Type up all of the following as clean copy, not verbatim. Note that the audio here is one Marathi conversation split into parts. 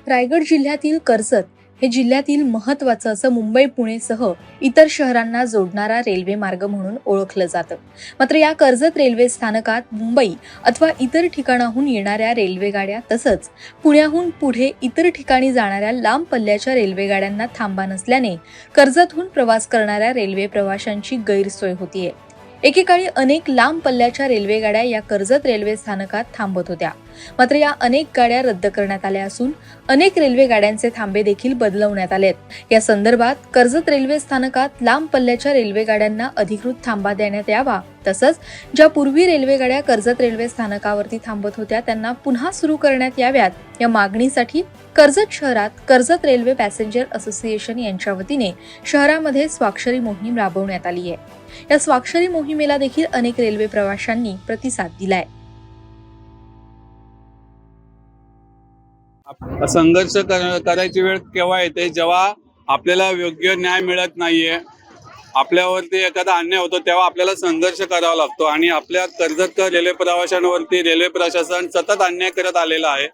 रायगड जिल्ह्यातील कर्जत हे जिल्ह्यातील महत्त्वाचं असं मुंबई पुणेसह इतर शहरांना जोडणारा रेल्वे मार्ग म्हणून ओळखलं जातं। मात्र या कर्जत रेल्वे स्थानकात मुंबई अथवा इतर ठिकाणाहून येणाऱ्या रेल्वेगाड्या तसंच पुण्याहून पुढे इतर ठिकाणी जाणाऱ्या लांब पल्ल्याच्या रेल्वेगाड्यांना थांबा नसल्याने कर्जतहून प्रवास करणाऱ्या रेल्वे प्रवाशांची गैरसोय होतीये। एकेकाळी अनेक लांब पल्ल्याच्या रेल्वेगाड्या या कर्जत रेल्वे स्थानकात थांबत होत्या, मात्र या अनेक गाड्या रद्द करण्यात आल्या असून अनेक रेल्वे गाड्यांचे थांबे देखील बदलवण्यात आलेत। या संदर्भात कर्जत रेल्वे स्थानकात लांब पल्ल्याच्या रेल्वेगाड्यांना अधिकृत थांबा देण्यात यावा, तसंच ज्या पूर्वी रेल्वेगाड्या कर्जत रेल्वे स्थानकावरती थांबत होत्या त्यांना पुन्हा सुरू करण्यात याव्यात या मागणीसाठी कर्जत शहरात कर्जत रेल्वे पॅसेंजर असोसिएशन यांच्या वतीने शहरामध्ये स्वाक्षरी मोहीम राबवण्यात आली आहे। या स्वाक्षरी मोहिमेला देखील अनेक रेल्वे प्रवाशांनी प्रतिसाद दिलाय। संघर्ष करायची वेळ केव्हा येते, जेव्हा आपल्याला योग्य न्याय मिळत नाहीये, आपल्यावरती एखादा अन्याय होतो, तेव्हा आपल्याला संघर्ष करावा लागतो। आणि आपल्या कर्जतकर रेल्वे प्रवाशांवरती रेल्वे प्रशासन सतत अन्याय करत आलेला आहे।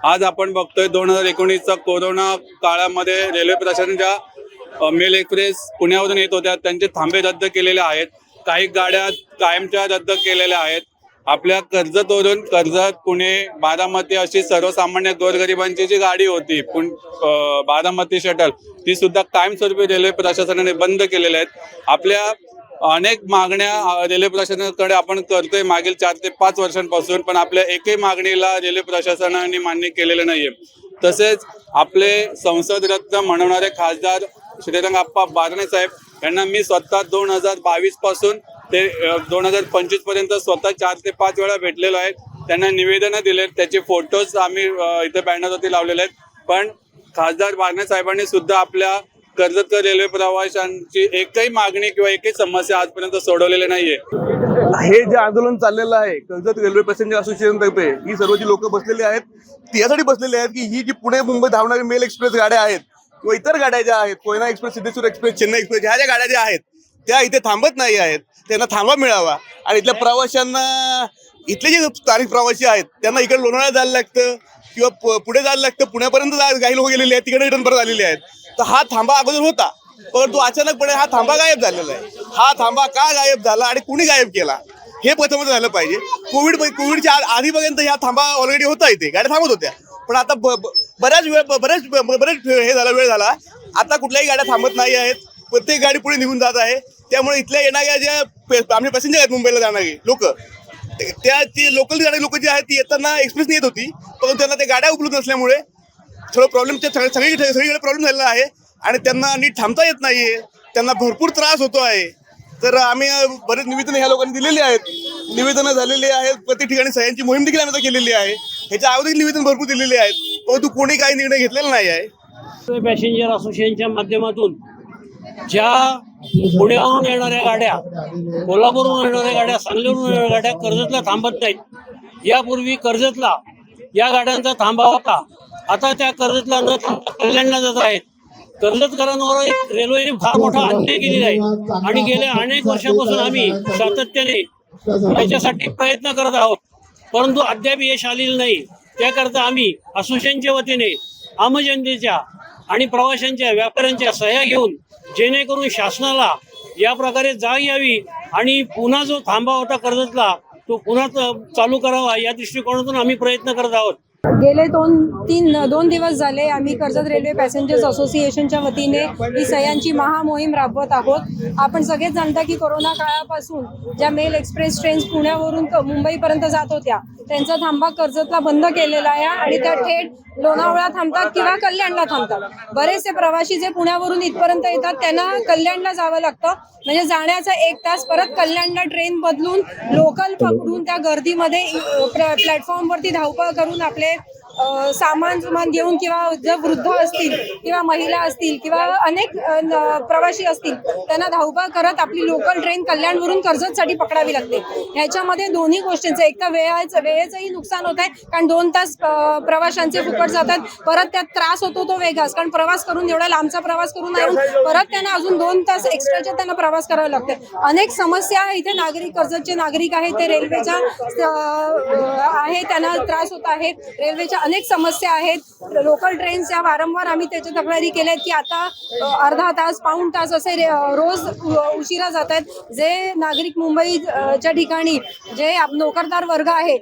आज आपण बघतोय 2019चा कोरोना काळामध्ये रेल्वे प्रशासनाच्या मेल एक्सप्रेस पुण्यावरून येत होत्या, त्यांचे थांबे रद्द केलेले आहेत, काही गाड्या कायमच्या रद्द केलेल्या आहेत। आपल्या कर्जतवरून कर्जत पुणे बारामती अशी सर्वसामान्य गोरगरिबांची जी गाडी होती बारामती शटल, ती सुद्धा कायमस्वरूपी रेल्वे प्रशासनाने बंद केलेल्या आहेत। आपल्या अनेक मागण्या रेल्वे प्रशासनाकडे आपण करतोय मागील 4 ते 5 वर्षांपासून, पण आपल्या एकही मागणीला रेल्वे प्रशासनाने मान्य केलेलं नाहीये। तसेच आपले संसद रत्न म्हणवणारे खासदार श्रीरंगाप्पा बारणे साहेब यांना मी स्वतः 2022 पासून ते 2025 पर्यंत स्वतः 4 ते 5 वेळा भेटलेलो आहे। त्यांना निवेदनं दिलेत, त्याचे फोटोज आम्ही इथे बॅनरवरती लावलेले आहेत। पण खासदार बारणे साहेबांनी सुद्धा आपल्या कर्जतकर रेल्वे प्रवाशांची एकही मागणी किंवा एकही समस्या आजपर्यंत सोडवलेली नाहीये। हे जे आंदोलन चाललेलं आहे कर्जत रेल्वे पॅसेंजर असोसिएशन तर्फे, ही सर्व जी लोक बसलेली आहेत ती यासाठी बसलेली आहेत की ही जी पुणे मुंबई धावणारी मेल एक्सप्रेस गाड्या आहेत किंवा इतर गाड्या ज्या आहेत, Koyna express, Siddheshwar express, Chennai express, ह्या ज्या गाड्या ज्या आहेत त्या इथे थांबत नाही आहेत, त्यांना थांबा मिळावा। आणि इथल्या प्रवाशांना, इथले जे स्थानिक प्रवासी आहेत त्यांना इकडे लोणावळा जायला लागतं किंवा पुढे जायला लागतं, पुण्यापर्यंत काही लोक गेलेले आहेत, तिकडे रिटर्न परत आलेले आहेत। तर हा थांबा अगोदर होता, परंतु अचानकपणे हा थांबा गायब झालेला आहे। हा थांबा का गायब झाला आणि कुणी गायब केला हे प्रथमच झालं पाहिजे। कोविडच्या आधीपर्यंत हा थांबा ऑलरेडी होता, इथे गाड्या थांबत होत्या, पण आता बरेच हे झाला, वेळ झाला, आता कुठल्याही गाड्या थांबत नाही आहेत, प्रत्येक गाडी पुढे निघून जात आहे। त्यामुळे इथल्या येणाऱ्या ज्या आमचे पॅसेंजर आहेत मुंबईला जाणारी लोक, ती लोकल जाणारी लोक जी आहेत ती येताना एक्सप्रेसने येत होती, परंतु त्यांना त्या गाड्या उपलब्ध नसल्यामुळे थोडं सगळीकडे प्रॉब्लेम झालेला आहे आणि त्यांना नीट थांबता येत नाहीये, त्यांना भरपूर त्रास होतो आहे। तर आम्ही बरेच निवेदनं ह्या लोकांनी दिलेली आहेत, निवेदनं झालेली आहेत, प्रत्येक ठिकाणी सह्यांची मोहीम देखील आम्ही केलेली आहे। ह्याच्या अगोदर निवेदन भरपूर दिलेले आहेत, परंतु कोणी काही निर्णय घेतलेला नाही आहे। पॅसेंजर असोसिएशनच्या माध्यमातून ज्या पुण्यावरून येणाऱ्या गाड्या, कोल्हापूरवरून येणाऱ्या गाड्या, सांगलीवरून येणाऱ्या गाड्या कर्जतला थांबत नाहीत। यापूर्वी कर्जतला या गाड्यांचा थांबा होता, आता त्या कर्जतला न थांबता कल्याणला जात आहेत। कर्जतकरांवर एक रेल्वेने फार मोठा अन्याय केलेला आहे आणि गेल्या अनेक वर्षापासून आम्ही सातत्याने याच्यासाठी प्रयत्न करत आहोत, परंतु अद्याप यश आलेलं नाही। त्याकरता आम्ही असोसिएशनच्या वतीने आमजनतेच्या आणि प्रवाशांच्या, व्यापाऱ्यांच्या सह्या घेऊन जेणेकरून शासनाला या प्रकारे जाग यावी आणि पुन्हा जो थांबा होता कर्जतला तो पुन्हा चालू करावा या दृष्टिकोनातून आम्ही प्रयत्न करत आहोत। गेले दोन दिवस झाले आम्ही कर्जत रेल्वे पॅसेंजर्स असोसिएशनच्या वतीने ही सह्यांची महामोहीम राबवत आहोत। आपण सगळेच जाणता की कोरोना काळापासून ज्या मेल एक्सप्रेस ट्रेन्स पुण्यावरून मुंबईपर्यंत जात होत्या त्यांचा थांबा कर्जतला बंद केलेला आहे आणि त्या थेट लोणावळा थांबतात किंवा कल्याणला थांबतात। बरेचसे प्रवासी जे पुण्यावरून इथपर्यंत येतात त्यांना कल्याणला जावं लागतं, म्हणजे जाण्याचा 1 तास, परत कल्याणला ट्रेन बदलून लोकल पकडून त्या गर्दीमध्ये प्लॅटफॉर्मवरती धावपळ करून आपले सामान घेऊन किंवा जर वृद्ध असतील किंवा महिला असतील किंवा अनेक प्रवासी असतील त्यांना धावपळ करत आपली लोकल ट्रेन कल्याणवरून कर्जतसाठी पकडावी लागते। ह्याच्यामध्ये दोन्ही गोष्टींचं, एक तर वेळेचंही नुकसान होत आहे, कारण 2 तास प्रवाशांचे फुकट जातात, परत त्यात त्रास होतो तो वेगळाच, कारण प्रवास करून एवढा लांबचा प्रवास करून परत त्यांना अजून 2 तास एक्स्ट्राचे त्यांना प्रवास करावा लागते। अनेक समस्या इथे नागरिक, कर्जतचे नागरिक आहेत ते रेल्वेच्या आहे त्यांना त्रास होत आहे, रेल्वेच्या अनेक समस्या आहेत. लोकल ट्रेन्स या वारंवार आम्ही त्याच्या तक्रारी केल्या आहेत की आता अर्धा तास पाऊण तास असे रोज उशिरा जात आहेत. जे नागरिक मुंबईच्या ठिकाणी जे नोकरदार वर्ग आहे